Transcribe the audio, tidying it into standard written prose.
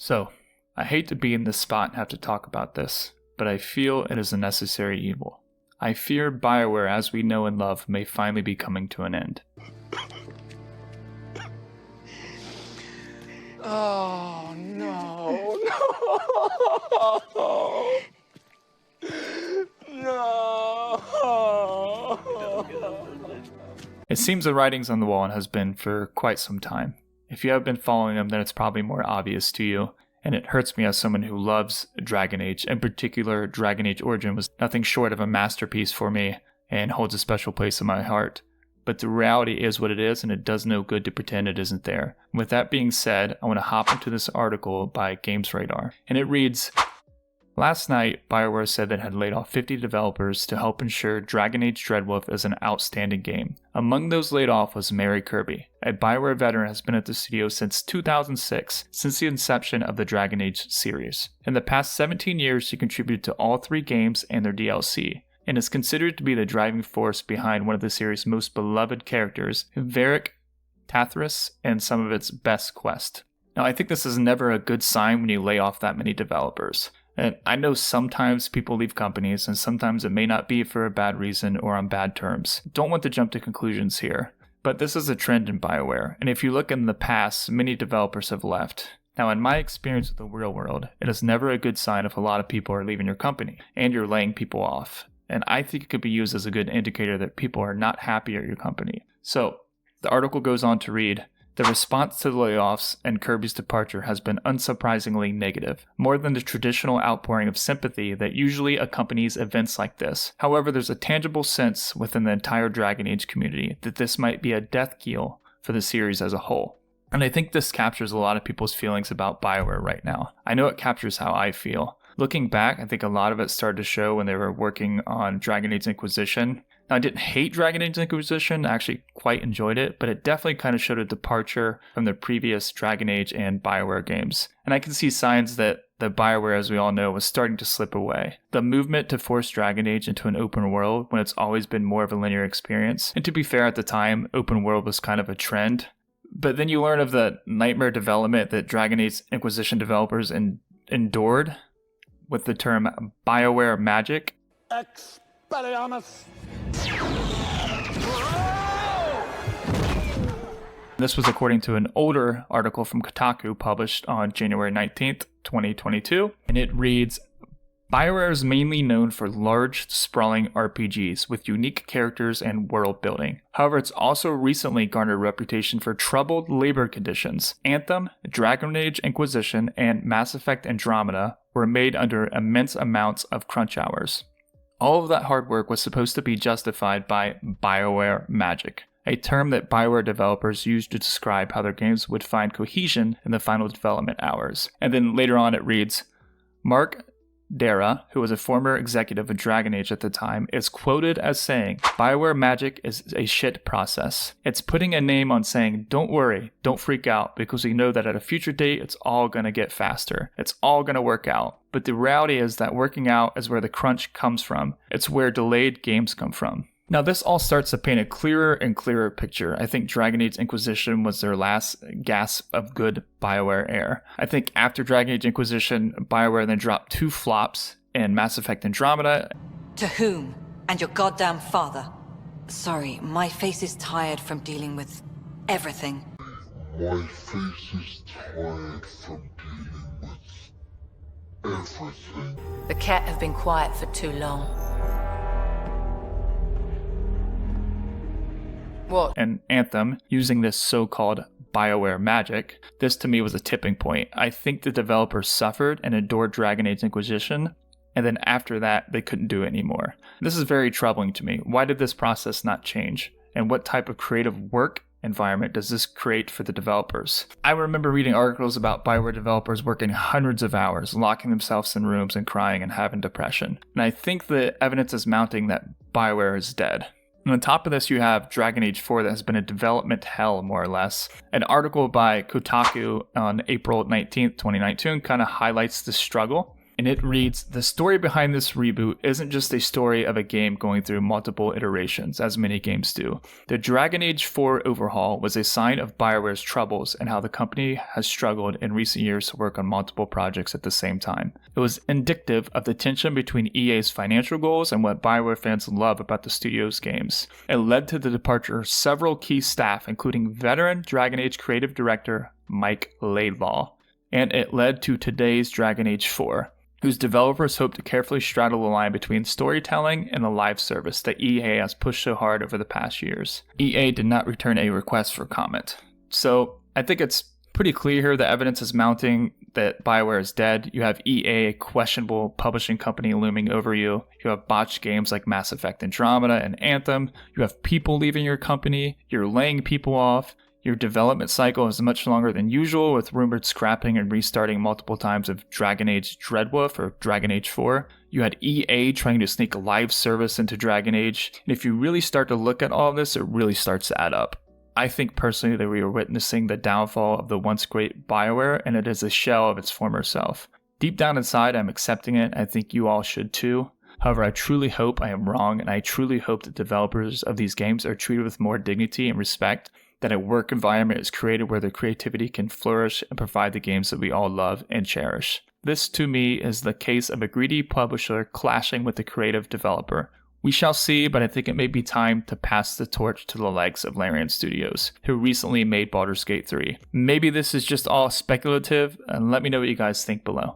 So, I hate to be in this spot and have to talk about this, but I feel it is a necessary evil. I fear Bioware as we know and love may finally be coming to an end. Oh, no. It seems the writing's on the wall and has been for quite some time. If you have been following them, then it's probably more obvious to you, and it hurts me as someone who loves Dragon Age. In particular, Dragon Age Origin was nothing short of a masterpiece for me and holds a special place in my heart. But the reality is what it is, and it does no good to pretend it isn't there. With that being said, I want to hop into this article by Games Radar, and it reads, last night, Bioware said that it had laid off 50 developers to help ensure Dragon Age Dreadwolf is an outstanding game. Among those laid off was Mary Kirby, a Bioware veteran who has been at the studio since 2006, since the inception of the Dragon Age series. In the past 17 years, she contributed to all 3 games and their DLC, and is considered to be the driving force behind one of the series' most beloved characters, Varric, Tathras, and some of its best quests. Now, I think this is never a good sign when you lay off that many developers. And I know sometimes people leave companies, and sometimes it may not be for a bad reason or on bad terms. Don't want to jump to conclusions here, but this is a trend in Bioware, and if you look in the past, many developers have left. Now, in my experience with the real world, it is never a good sign if a lot of people are leaving your company, and you're laying people off. And I think it could be used as a good indicator that people are not happy at your company. So, the article goes on to read, the response to the layoffs and Kirby's departure has been unsurprisingly negative, more than the traditional outpouring of sympathy that usually accompanies events like this. However, there's a tangible sense within the entire Dragon Age community that this might be a death knell for the series as a whole. And I think this captures a lot of people's feelings about Bioware right now. I know it captures how I feel. Looking back, I think a lot of it started to show when they were working on Dragon Age Inquisition. Now, I didn't hate Dragon Age Inquisition, I actually quite enjoyed it, but it definitely kind of showed a departure from the previous Dragon Age and Bioware games. And I can see signs that the Bioware, as we all know, was starting to slip away. The movement to force Dragon Age into an open world when it's always been more of a linear experience. And to be fair, at the time, open world was kind of a trend. But then you learn of the nightmare development that Dragon Age Inquisition developers endured with the term Bioware magic. Expelliarmus! This was according to an older article from Kotaku published on January 19th, 2022, and it reads, Bioware is mainly known for large, sprawling RPGs with unique characters and world building. However, it's also recently garnered a reputation for troubled labor conditions. Anthem, Dragon Age Inquisition, and Mass Effect Andromeda were made under immense amounts of crunch hours. All of that hard work was supposed to be justified by Bioware magic, a term that Bioware developers used to describe how their games would find cohesion in the final development hours. And then later on it reads, Mark Dara, who was a former executive of Dragon Age at the time, is quoted as saying, Bioware magic is a shit process. It's putting a name on saying, don't worry, don't freak out, because we know that at a future date, it's all going to get faster. It's all going to work out. But the reality is that working out is where the crunch comes from. It's where delayed games come from. Now, this all starts to paint a clearer and clearer picture. I think Dragon Age Inquisition was their last gasp of good Bioware air. I think after Dragon Age Inquisition, Bioware then dropped 2 flops in Mass Effect Andromeda. To whom? And your goddamn father. Sorry, my face is tired from dealing with everything. My face is tired from dealing with everything. The cat have been quiet for too long. What? And Anthem, using this so-called Bioware magic. This to me was a tipping point. I think the developers suffered and endured Dragon Age Inquisition, and then after that, they couldn't do it anymore. This is very troubling to me. Why did this process not change? And what type of creative work environment does this create for the developers? I remember reading articles about Bioware developers working hundreds of hours, locking themselves in rooms and crying and having depression. And I think the evidence is mounting that Bioware is dead. And on top of this, you have Dragon Age 4 that has been a development hell, more or less. An article by Kotaku on April 19th, 2019 kind of highlights this struggle. and it reads, "The story behind this reboot isn't just a story of a game going through multiple iterations, as many games do. The Dragon Age 4 overhaul was a sign of Bioware's troubles and how the company has struggled in recent years to work on multiple projects at the same time. It was indicative of the tension between EA's financial goals and what Bioware fans love about the studio's games. It led to the departure of several key staff, including veteran Dragon Age creative director Mike Laidlaw. And it led to today's Dragon Age 4, whose developers hope to carefully straddle the line between storytelling and the live service that EA has pushed so hard over the past years." EA did not return a request for comment. So I think it's pretty clear here the evidence is mounting that Bioware is dead. You have EA, a questionable publishing company, looming over you. You have botched games like Mass Effect Andromeda and Anthem. You have people leaving your company. You're laying people off. Your development cycle is much longer than usual, with rumored scrapping and restarting multiple times of Dragon Age Dreadwolf or Dragon Age 4. You had EA trying to sneak a live service into Dragon Age. And if you really start to look at all of this, it really starts to add up. I think personally that we are witnessing the downfall of the once great Bioware, and it is a shell of its former self. Deep down inside, I'm accepting it. I think you all should too. However, I truly hope I am wrong, and I truly hope that developers of these games are treated with more dignity and respect, that a work environment is created where their creativity can flourish and provide the games that we all love and cherish. This, to me, is the case of a greedy publisher clashing with a creative developer. We shall see, but I think it may be time to pass the torch to the likes of Larian Studios, who recently made Baldur's Gate 3. Maybe this is just all speculative, and let me know what you guys think below.